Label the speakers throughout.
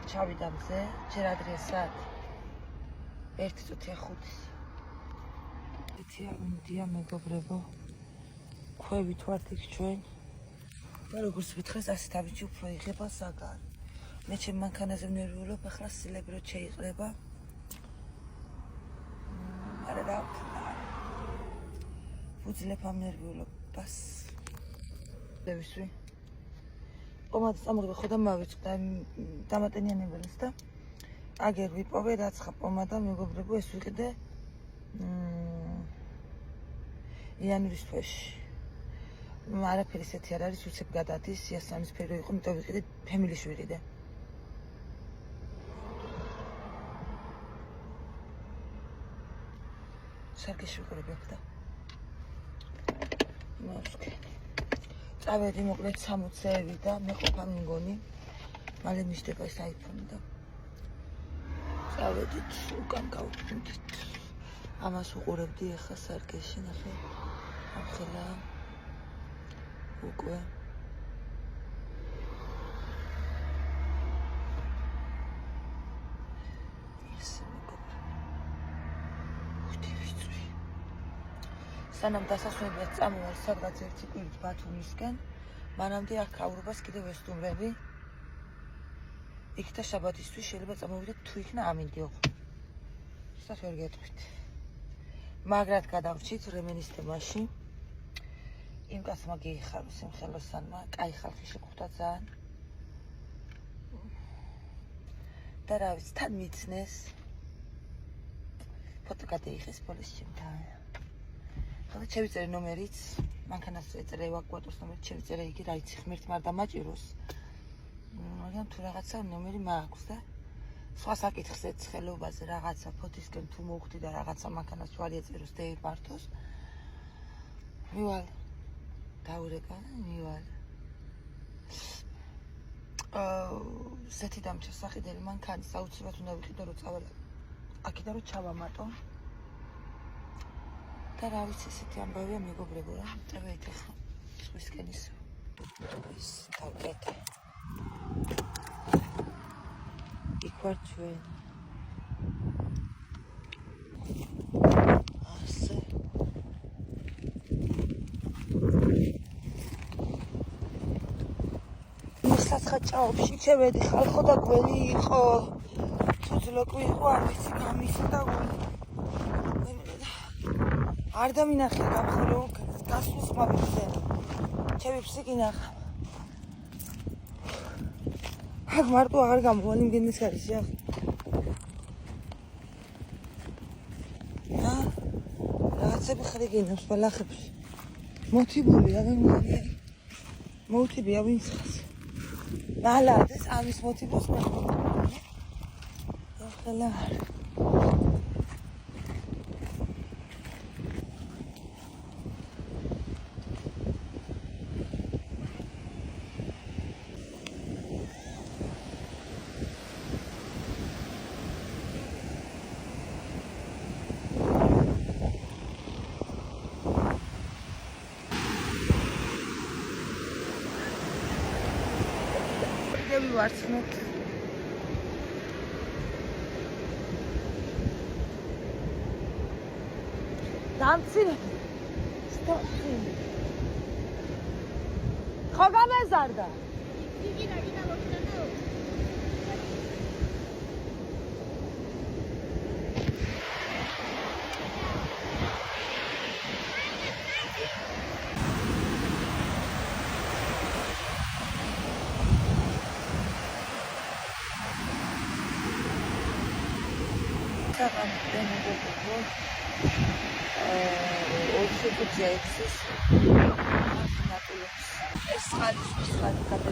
Speaker 1: ჩავიდა მზე, ჯერ ადრე საათი 1:05. იცი არ მიდია მეგობრებო, ქვევით ვართ იქ ჩვენ და როგორც ვიტყვეს ასე თავი უფრო იღება საგარი. მე ჩემ მანქანაზე ვნერვიულობ, ახლა სილებრო შეიყრება. არა რა ვუძლებ ამ ნერვიულობას. დევისვი პომადის წამოღება ხო და მავიწყდა დამატენიანებელს და აგერ ვიპოვე რაცხა პომადა მეგობრებო, ეს ვიყიდე იანვრის თვეში. არაფერი ისეთი არ არის, უცებ გადადის, იასამისფერო იყო, იმიტომ ვიყიდე ფემილის ვიყიდე. სარგეში ვიყურები აქ და მოსკენი. წავედი მოკლედ 60-ევი და მე ყოფა მიგონი. მალე მიშდება ეს აიფონი და წავედით უკან გავუქმდით. ამას უყურებდი ახლა სარგეში, ნახე. ახლა უკვე სანამ დასასვენებლად წამოვალ სადღაც ერთი კვირით ბათუმისკენ, მანამდე აქ აურობას კიდევ ვესტუმრები. იქ და შაბათისთვის შეიძლება წამოვიდეთ თუ იქნა ამინდიო. შესაძლოა ვერ გეტყვით. მაგრად გადავრჩით რემენის თემაში. იმ კაცმა გიიხარო სიმხელოსანმა, კაი ხალხი შეხვდა ძალიან. და რა ვიცი, თან მიცნეს. ფოტო გადაიღეს ბოლოს ჩემთან. ხოდა შევიწერე ნომერიც, მანქანას ეწერე ევაკუატორს ნომერიც, შევიწერე იგი რა იცი ღმერთმა არ დამაჭიროს. მაგრამ თუ რაღაცა ნომერი მაქვს და სხვა საკითხს ეცხელობაზე რაღაცა ფოთისკენ თუ მოვხდი და რაღაცა მანქანას ჯვარი ეწეროს დეივ მართოს. მივალ დაურეკა და მივალ. სეთი დამჭა საყიდელი მანქანის აუცილებლად უნდა ვიყიდო რომ წავალ აქედან რომ ჩავამატო. და რა ვიცი ესეთი ამბავია მეგობრებო რა. წავედით ახლა სხვისკენ ის თავკეთე. იქ ვარ ჩვენ. ასე. მისაცხა ჭაობში შევედი ხალხო და გველი იყო. თუძლოკვი იყო არ ვიცი გამისა და არ დამინახე გამხერო გასვლის მოვიძე. ჩემი გინახა. აქ მარტო აღარ გამოვალ იმგენის ხარისში ახ. რაღაცები ხრიგინებს ბალახებში. მოტიბული ადამიანია. მოტიბია ვინც ხას. ნალადეს ამის მოტიბოს ნახო. ახლა ვარცხნოთ. დამცინე. სტოპი. ხო გამეზარდა. იგი რა გინდა მოხდენო? Jackson. Es hat gerade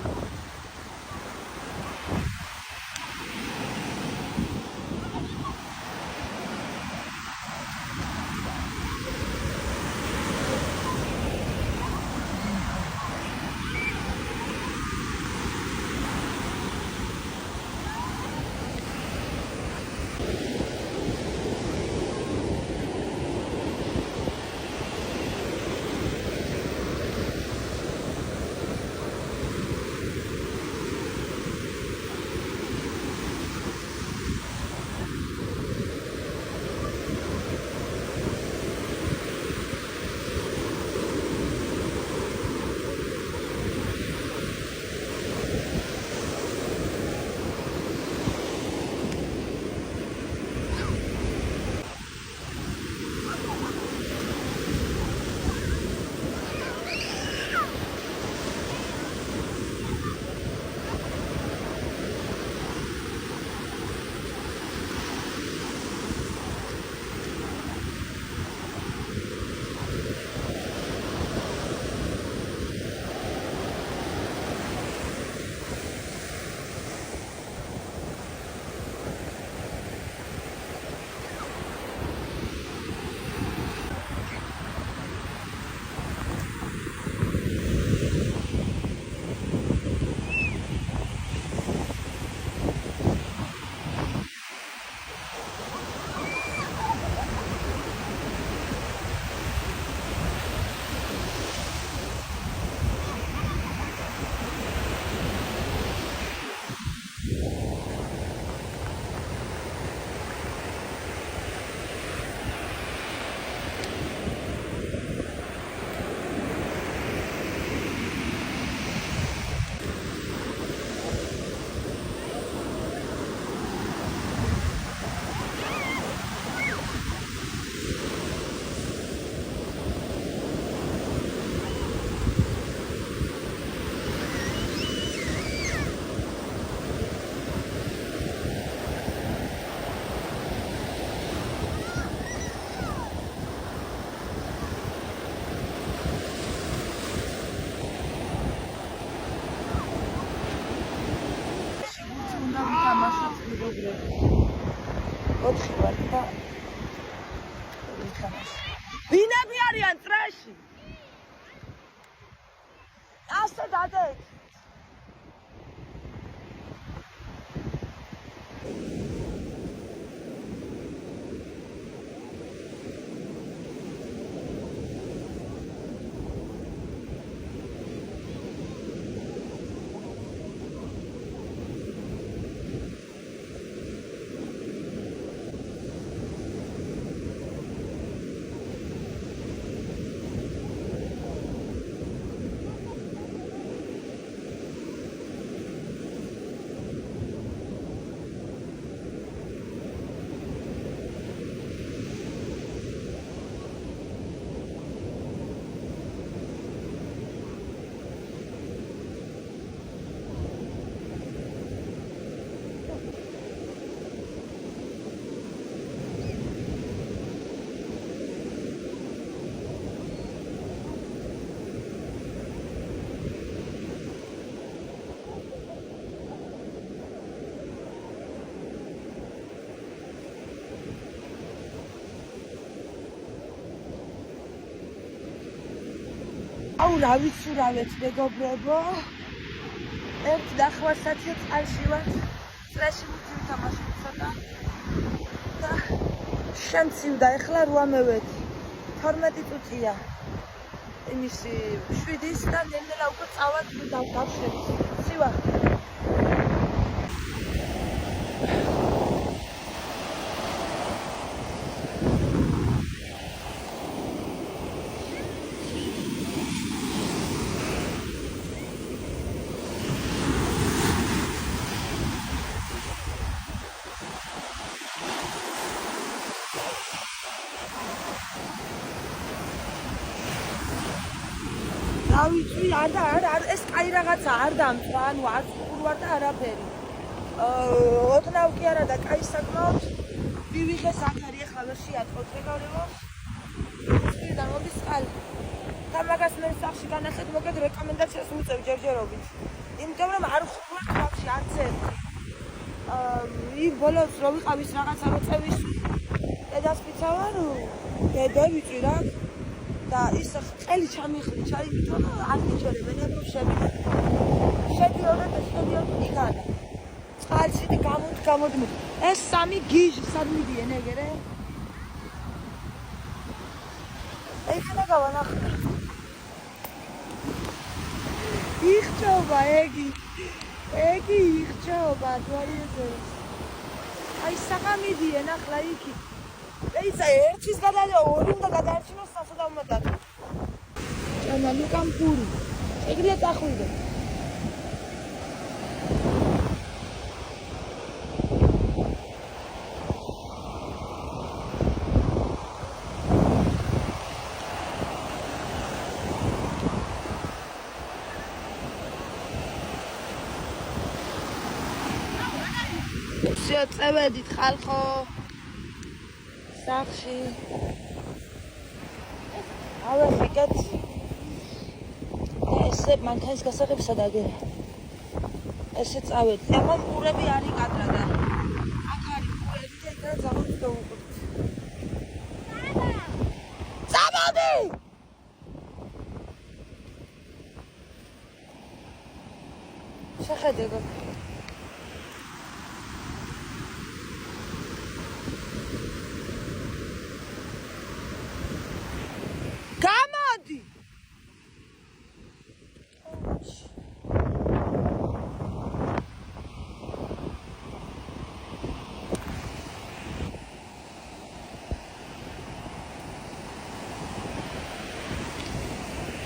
Speaker 1: 4 ვარ და ვინები არიან წრეში? ასე დადეთ. აუ რა ვიცურავეთ მეგობრებო. ერთ ნახევარსაათია წყალში ვარ. წრეში ვითამაშეთ ცოტა. და შემცივდა, ეხლა 8:10. 12 წუთია. იმისი 7-ის და ნელ-ნელა უკვე წავალ დავშვებით. ცივა. ავიწვი არ ეს კაი რაღაცა არ დამწვა, ანუ არ ვარ და არაფერი. ოდნავ კი არა და კაი საკმაოდ ვივიღე საფარი, ახლა ვერ შეატყოთ მეგობრებო. წვირიდან მოდის წყალი. და მაგას მე სახში განახეთ, მოგეთ რეკომენდაციას მიწევ ჯერჯერობით. იმიტომ რომ არ ხوار ხალხში არც ერთი. იქ ბოლოს რო ვიყავის რაღაცა რო წევის დედასპიცა ვარ, დევიწვი რა. და ის ყელი ჩამიხლი ჩაიმითო და არ მიჩერებენ ებრო შედიოდა იქანა წყალში და გამოდმით ეს სამი გიჟი სად მიდიან ეგერე ეგენა გავანახე იხჭობა ეგი იხჭობა თვალიზე აი საღამიდიან ახლა იქი ისა ერთის გადადა ორი უნდა გადაარჩინოს სასადაუმოდად. ჭამა ლუკამ პური. ეგრე წახვიდე. წევედით ხალხო. სახში ავე მიგეთ ესე მანქანის გასაღებსა და აგერა ესე წავედი ამან ყურები არის კადრა და აქ არის ყურები და ეგრე ზამოთ დავუყურეთ წამოდი შეხედე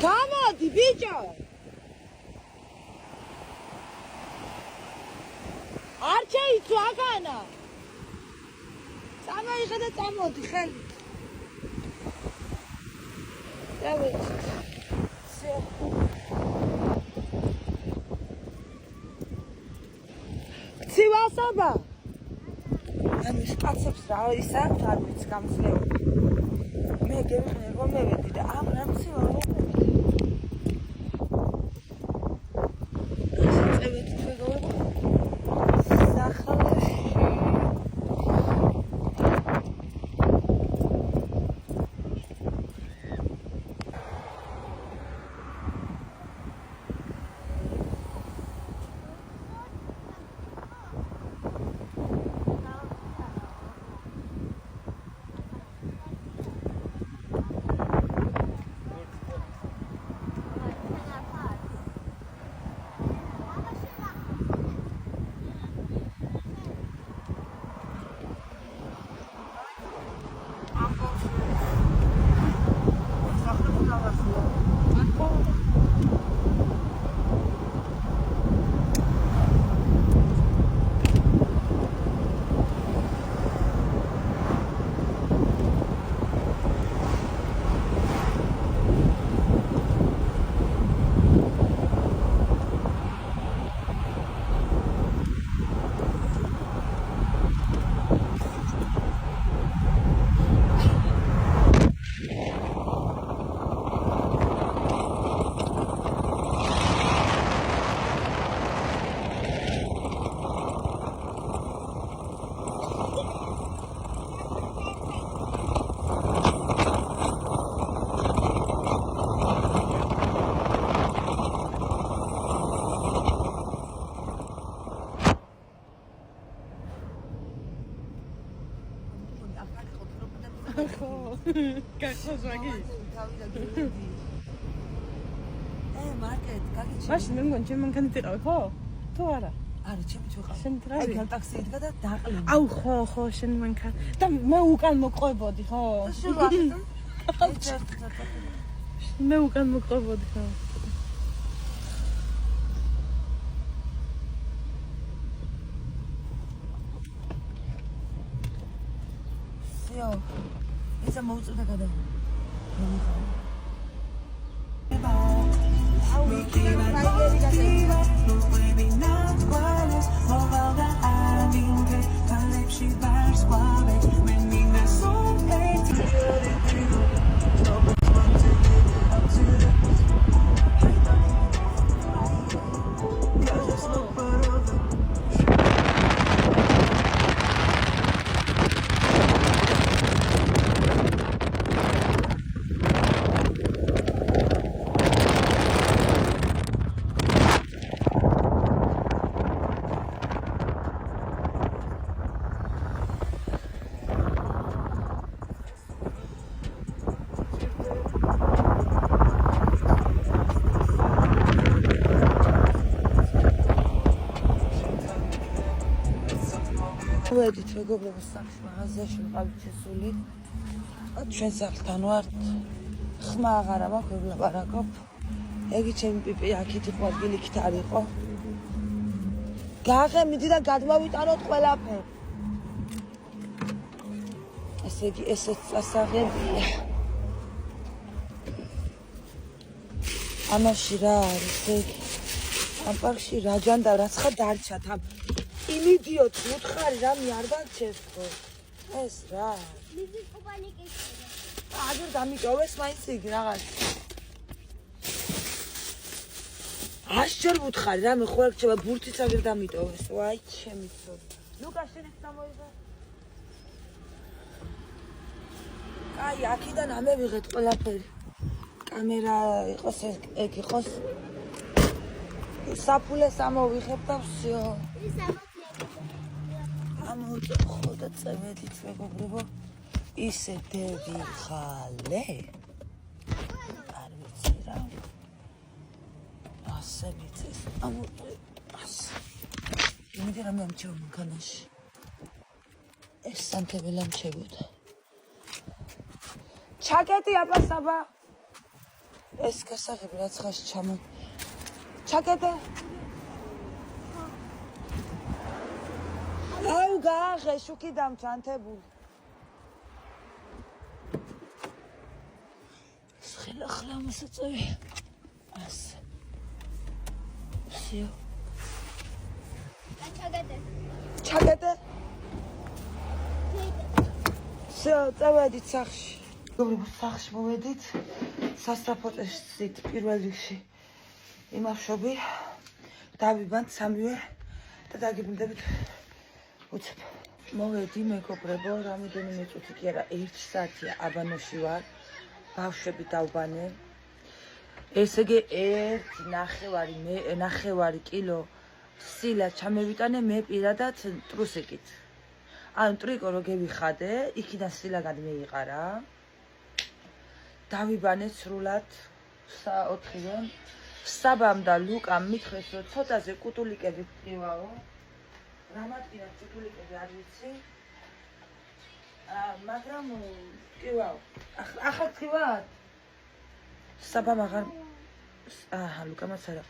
Speaker 1: Gamadi, bicho! Arche, tu agana! Sama ikhada tamodi, khali. David. Sivasaba! Am isqatsebs ra ისა არ ვიცი გამძლეობა. მე გემხნე რომ მევედი და ამ რამცივა
Speaker 2: ხო. გახსოვს მაგის?
Speaker 1: მარკეტ, გაგიჩი.
Speaker 2: მაშინ მე მგონი ჩემ მანქანით იყავი, ხო? თუ არა?
Speaker 1: არა, ჩემი ვიყავ.
Speaker 2: შენ ტრაბი?
Speaker 1: აი, ტაქსი იდგა და დაყლინე.
Speaker 2: აუ, ხო, შენ მანქანა. და მე უკან მოყვებოდი, ხო? მე უკან მოყვებოდი, ხო?
Speaker 1: სიო. ისა მოუწოდა გადა. ვედით მეგობრებო სახში მაღაზიაში ვიყავით შესული. ჩვენ სახლთან ვართ. ხმა აღარა მაქვს, ვერ ვლაპარაკობ. ეგი ჩემი პიპი აქეთ იყო, ადგილი იქით არ იყო. გაღემიდი და გადმოვიტანოთ ყველაფერი. ესე იგი ესეც ასაღებია. ამაში რა არის ეგი? ამ პარკში რა ჯანდა რაც ხა დარჩათ ამ იმ იდიოტს უთხარი რამე არ დაჩეს ხო? ეს რა?
Speaker 3: მიზი კუბანიკის.
Speaker 1: აგერ დამიტოვეს მაინც იგი რაღაც. აშჯერ უთხარი რამე ხო ერქება ბურთიც აგერ დამიტოვეს. ვაი ჩემი ცოდი. ლუკა შენ ეს გამოიღო. აი აქედან ამევიღეთ ყველაფერი. კამერა იყოს ეგ იყოს. საფულეს ამოვიღებ და всё.
Speaker 3: ის
Speaker 1: ამოვიწყო და წევედით მეგობრებო. ისე დევიხალე. არ ვიცი რა. ასე მიწეს. ასე. იმედი რამე ამჩევ მანქანაში. ეს სანთებელი ამჩევდა. ჩაკეტი აპასაბა. ეს გასაღები რაც ხაში ჩამო. ჩაკეტე. აუ გააღე შუქი დამჩანთებული. ხელა ხლა მოსაწევი. ასე. всё. ჩაკეტე. всё, წავედით სახში. მეგობრებო, სახში მოვედით. სასტრაფოწესით პირველ რიგში. იმავშობი. დავიბანთ სამივე და დაგიბრუნდებით. უცებ. მოვედი მეგობრებო, რამოდენიმე წუთი კი არა, 1 საათია აბანოში ვარ. ბავშვები დავბანე. ესე იგი 1.5 კილო სილა ჩამევიტანე მე პირადად ტრუსიკით. ანუ ტრიკო რო გევიხადე, იქიდან სილა გადმეიყარა. დავიბანე სრულად 4-ვე. საბამ და ლუკამ მითხრეს რომ ცოტაზე კუტულიკები ვტივაო. რამატკინა კუტულიკები არ ვიცი. მაგრამ ვტივაო. ახლა ვტივად? საბამ აღარ ლუკამაც არა.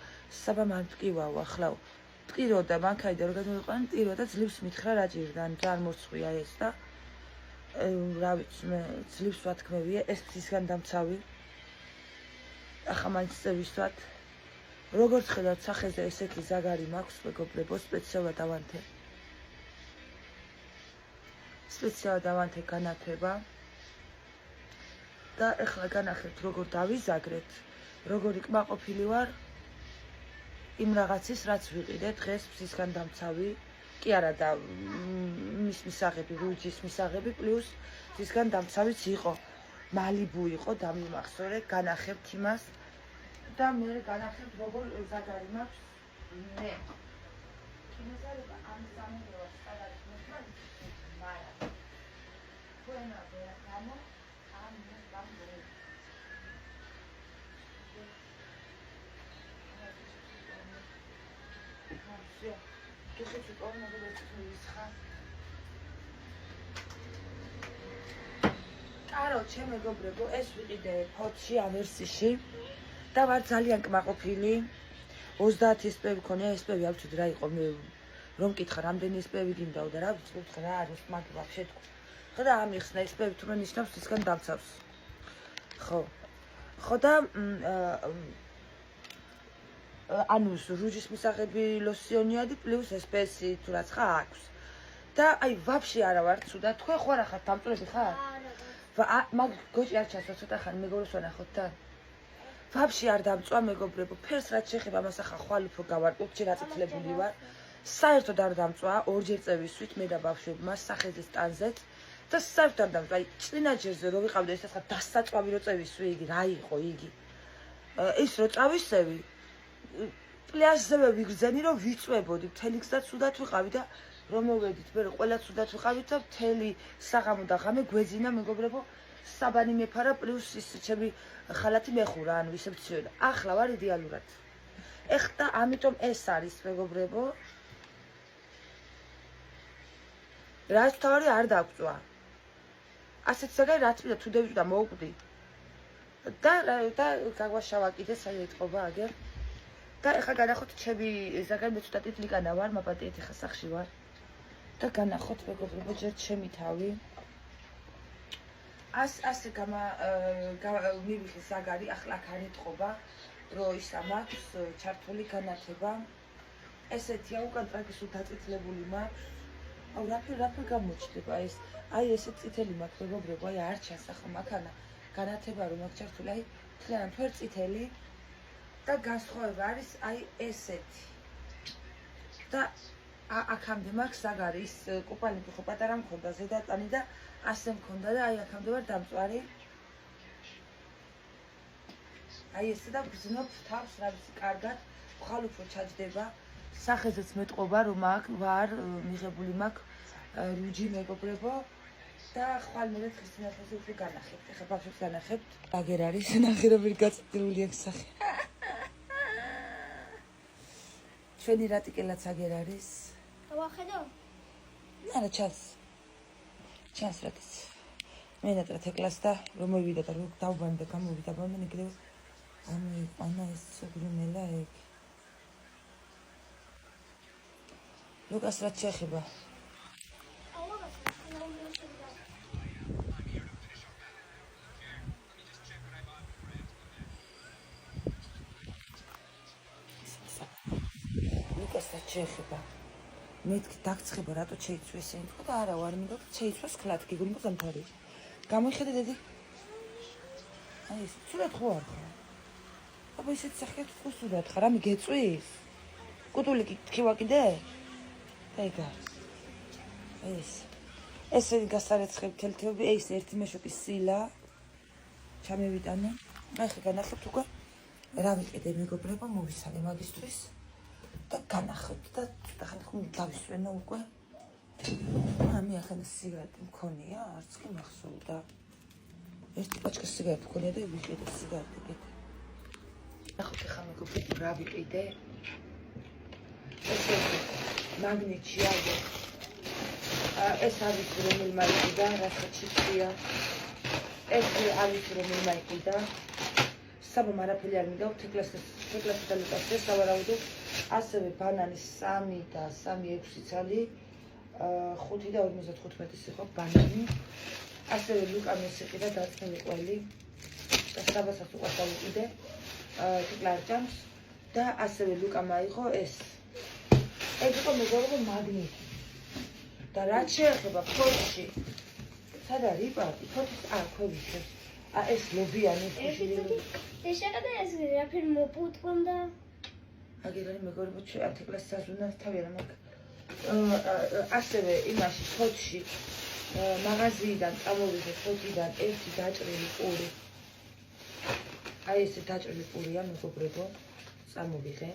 Speaker 1: საბამ არ ვტივაო ახლა. ტყიროდა მანქაიდან რომ გადმოვიყვანე, ტყიროდა ძლივს მითხრა რა ჭირდა, ან რა არ მორცხვია ეს და რა ვიცი მე ძლივს ვათქმევია, ეს ცისგან დამცავი. ახლა მაინც წევისვათ. როგორც ხედავთ სახეზე ესეთი ზაგარი მაქვს მეგობრებო, სპეციალურად ავანთე. სპეციალურად ავანთე განათება. და ეხლა განახებთ როგორ დავიზაგრეთ, როგორი კმაყოფილი ვარ იმ რაღაცის რაც ვიყიდე დღეს ფსისგან დამცავი, კი არა და მის მისაღები, რუჯის მისაღები პლუს ფსისგან დამცავიც იყო. მალიბუ იყო დამიმახსოვრე, განახებთ იმას და მე განახებთ როგორ ზაგარი მაქვს მე. კინოზარება ამ სამეურვას სადაც მოხდა, მაგრამ თქვენა ვერა გამო თიხით უკავ მოგებაც მისხა. არო, ჩემ მეგობრებო, ეს ვიყიდე ფოტოში ავერსიში და ვარ ძალიან კმაყოფილი. 30 SPV მქონია, SPV არ ვიცი რა იყო, მე რომ მკითხა, რამდენი SPV გინდაო და რა ვიცი, რა არის მაგ ვაფშე თქვა. ხო და ამიხსნა SPV თუმცა ნიშნავს ისგან დამცავს. ხო და ანუ რუჯის მისაღები ლოსიონიადი პლუს SPS-ი თუ რაც ხა აქვს. და აი ვაფშე არა ვარ ცუდა, თქვენ ხო არა ხართ დამწვრები ხარ? მაგ გოჭი არ ჩასვა ცოტა ხანი მეგობრებს ვანახოთ და ვაფშე არ დამწვა მეგობრებო, ფერს რაც შეხება მას ახლა ხვალ უფრო გავარკვევ, ჯერ აწითლებული ვარ. საერთოდ არ დამწვა, ორჯერ წევისვით მე და ბავშვებმა სახეზე სტანზეთ და საერთოდ არ დამწვა. აი წინაჯერზე რო ვიყავდა ეს ახლა დასაწვავი რო წევისვი იგი, რა იყო იგი? ის რო წავისევი პლაჟზე ვიგრძენი რომ ვიწვებოდი, მთელი გზა ცუდად ვიყავი და რომ მოვედით, მე ყველა ცუდად ვიყავით და მთელი საღამო და ღამე გვეძინა მეგობრებო, საბანი მეფარა პლუს ის ჩემი ხალათი მეხურა, ანუ ისე ვცივდა. ახლა ვარ იდეალურად. ეხლა ამიტომ ეს არის მეგობრებო. რაც თავი არ დაგწვა. ასეთ საგай რა თქმა უნდა თუ დევიჭდა მოვკვდი. და გაგვაშავა კიდე საერთობა აგერ. და ეხლა განახოთ ჩემი ზაგარ მე ცოტა ტიტლიკანა ვარ, მაპატიეთ ეხლა სახში ვარ. და განახოთ მეგობრებო ჯერ ჩემი თავი. ასე მივიხე ზაგარი, ახლა აქ არ ეტყობა, რომ ის ამაქვს ჩართული განათება. ესეთია უკან ტრაკის უდაწითლებული მაქვს. აუ რაფერ გამოჩნდება ეს? აი ესე წითელი მაქვს მეგობრებო, აი არ ჩანს ახლა მაქანა განათება რომ მაქვს ჩართული, აი თლიანად თვერ წითელი და განსხვავება არის აი ესეთი. და აქამდე მაქვს ზაგარი ის კუპალნიკი ხო პატარა მქონდა ზედატანი და ასე მქონდა და აი აქამდე ვარ დამწვარი. აი ესე და გზნობ თავს რა ვიცი კარგად, ხვალ უფრო ჩაჯდება. სახეზეც მეტყობა რომ აქ ვარ მიღებული მაქვს რუჯი მეგობრებო და ხვალ მე ქრისტიანაზე უფრო განახებთ. ეხლა ბავშვებს განახებთ. აგერ არის ნახირობილი გაწყვეტილი აქ სახე. ჩვენი რატიკელაც აგერ არის.
Speaker 3: დავახედო?
Speaker 1: არა ჩანს რატიც. მე ნატრათ ეკლას და რომ მოვიდა და რომ დავბანი და გამოვიდა ბანანი კიდევ ამოიყვანა ეს გრუნელა ეგ. ლუკას რაც შეეხება ლუკას რაც შეეხება მეთქი დაგცხება რატო შეიცვი ესენი თქვა და არა ვარ მინდა შეიცვას ქლად გიგულმო ზამთარი გამოიხედე დედი აი ეს ცუდად ხო არ ხარ აბა ისეთ სახეთ ხო ცუდად ხარ ამი გეწვის კუტული თქვა კიდე ეგა ეს გასარეცხებ თელთეობი ეს ერთი მეშოკის სილა ჩამევიტანე აი ხე განახებთ უკვე რა ვიყიდე მეგობრებო მოვისალე მაგისტრის და განახებთ და ხანი ხომ დავისვენო უკვე ამი ახლა სიგარეტი მქონია არც კი მახსოვდა ერთი პაჩკა სიგარეტი მქონია და ვიყიდე სიგარეტი კიდე ნახოთ ახლა მეგობრებო რა ვიყიდე მაგნიტი აგე ეს არის რომელმა იყიდა რაცა ჩიფია ეს არის რომელმა იყიდა საბამ არაფერი არ მიგავ თეკლასი და ლუკასზე სავარაუდო ასევე ბანანის 3 და 3-6 ცალი 5 და 55-ის იყო ბანანი ასევე ლუკა მის იყიდა დაწნილი ყველი და საბასაც უყვარს დავიყიდე თეკლა არ ჭამს და ასევე ლუკა მაიღო ეს ეს იყო მეგობრებო მაგნიტი და რაც შეეხება ფოტოში სად არის პარტი ფოტოს ქვევიში ეს ლობიანი ფიში
Speaker 3: ეს შეხედა ეს რაფერ მოპუტყვანდა
Speaker 1: აგერ არის მეგობრებო ჩვენ თეკლას საზუნას თავი არა მაგ ასევე იმაში ფოტოში მაღაზიიდან წამოვიდე ფოტიდან ერთი დაჭრილი პური აი ესე დაჭრილი პურია მეგობრებო წამოვიღე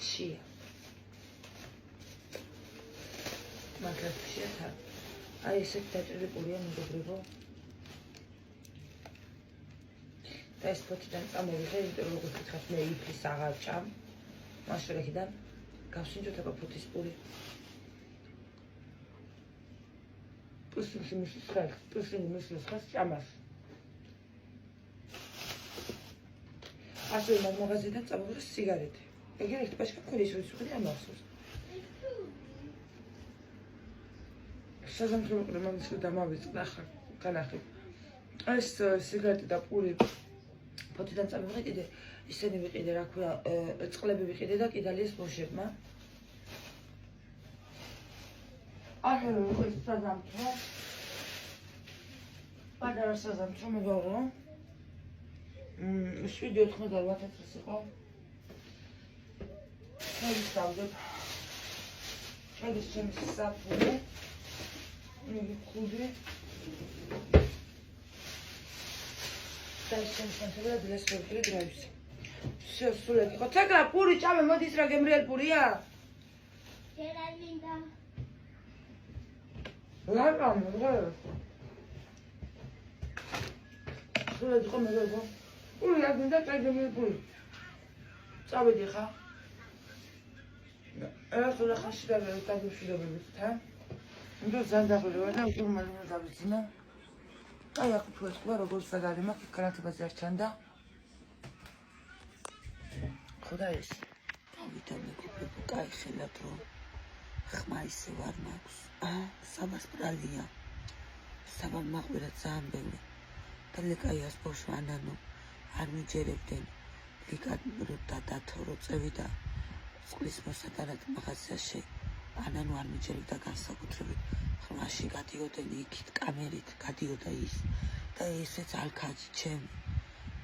Speaker 1: შია მაგრამ შეთა აი ესე დაჭრილი პურია მეგობრებო და ეს ფოთიდან წამოვიღე, იმიტომ რომ როგორც გითხართ, მე იფლის აღარ ჭამ. მაშინ აქედან გავსინჯოთ აბა ფოთის პური. პუსინში მისის ხალხ, პუსინი მისის ხალხ ჭამას. ასე მაგ მაღაზიიდან წამოვიღე სიგარეტი. ეგრე ერთ პაშკა ქოლის როდის ვიყიდი ამახსოვს. საზამთრო მამის დამავიწყდა ახლა განახი. ეს სიგარეტი და პური ფოთიდან წამოვიღე კიდე ისინი ვიყიდე რა ქვია წყლები ვიყიდე და კიდალიეს ბოშებმა. ახლა ეს საზამთრო პატარა საზამთრო მეგობრებო 7-98 იყო. მოვისწავლებ. ეს ჩემი საფური. მე ხუდრი. და ჩემს სამშობლოდ ლესბები გრავის. всё, სულეკი. ხო, ცაგრა პური ჭამე, მოდის რა გემრიელ პურია?
Speaker 3: ჯერამინდა.
Speaker 1: რა სულეკი ხო მეგობრებო. პური რა გინდა წაგემრიელ პური. წავედი ხა? ეს უნდა ხაში დაგუშვიდობებით, თა? ნუ ზანდაღული ვარ და უკვე მალე დავიძინა. აი აქ თუ ეს ყვა როგორც საგარი მაქვს, განათებაზე არ ჩანდა. ხოდა ეს. ავიდა მეგობრებო, კაი ხელად რომ ხმა ისე ვარ მაქვს. საბას ბრალია. საბა მაყვირა ძალიან ბევრი. და ლეკაიას ბავშვი ანანო არ მიჯერებდნენ. ლიკად და დათორო წევიდა წყლის მოსატანად მაღაზიაში. ანანო არ მიჯერებდა განსაკუთრებით. ხმაში გადიოდნენ იქით კამერით, გადიოდა ის. და ესეც ალქაჯი ჩემი.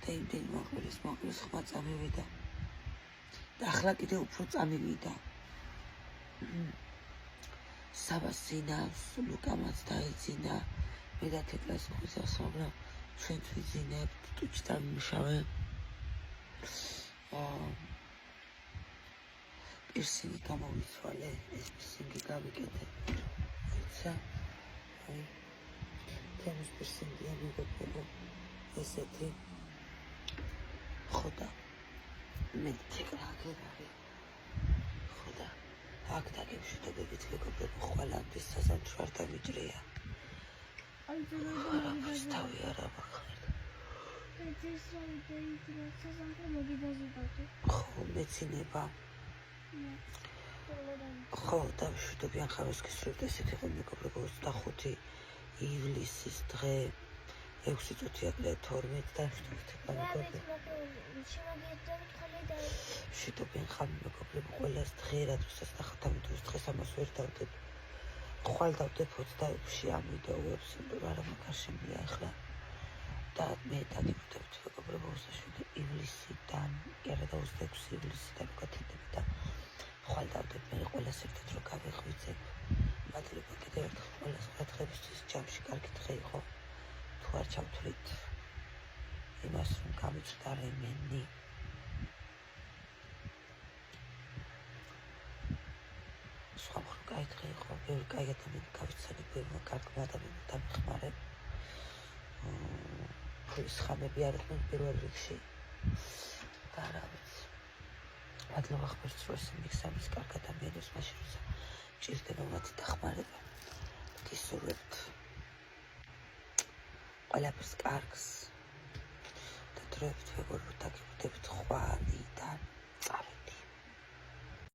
Speaker 1: და იმდენი მაყვილის ხმა წამივიდა. და ახლა კიდე უფრო წამივიდა. საბას ზინავს, ლუკამაც დაეძინა. მე და თეკლას ხვისას, მაგრამ ჩვენც ვიძინებთ, ტუჩთან მუშავე. პირსინგი გამოვიცვალე, ეს პირსინგი გავიკეთე. ცა აი თემის პირსინგია მეგობრებო, ესეთი ხოდა მე თეკლა აგერარი ხოდა აქ დაგემშვიდობებით მეგობრებო, ყველამდის საზამთრო არ დამიჭრია. არაფერს თავი არა მაქვს. ხო, მეცინება. ხო, დავშვიდობიან ხავესკის სრულით ესეთი იყო მეგობრებო 25 ივლისის დღე 6 წუთია კლე 12 და მეგობრებო. შვიდობიან ხამი მეგობრებო ყველას დღე რატოსაც ნახავთ ამიტომ დღეს ამას ვერ დავდებ. ხვალ დავდებ 26-ში ამ ვიდეოებს, იმიტომ რომ არა მაგარ შემიძლია ახლა. და მე დაგიბრუნდებით მეგობრებო 27 ივლისიდან, არა და 26 ივლისიდან გათენდები და ხვალ დავდებ მე ყველას ერთად რომ გავიღვიძებ. მადლობა კიდევ ერთხელ ყველას ყურადღებისთვის, ჯამში კარგი დღე იყო. თუ არ ჩავთვლით იმას რომ გამიჭდა რემენი. სხვა კაი დღე იყო, ბევრი კაი ადამიანი გავიცანე, ბევრი კარგი ადამიანი დამეხმარე. ფულის ხამები არ იყვნენ პირველ რიგში. და რა ვიცი. მადლობა ღმერთს რომ ეს მიგზავნის კარგ ადამიანებს, მაშინ როცა ჭირდება მათი დახმარება. გისურვებთ ყველაფერს კარგს და დროებით მეგობრებო, დაგიბრუნდებით ხვალი.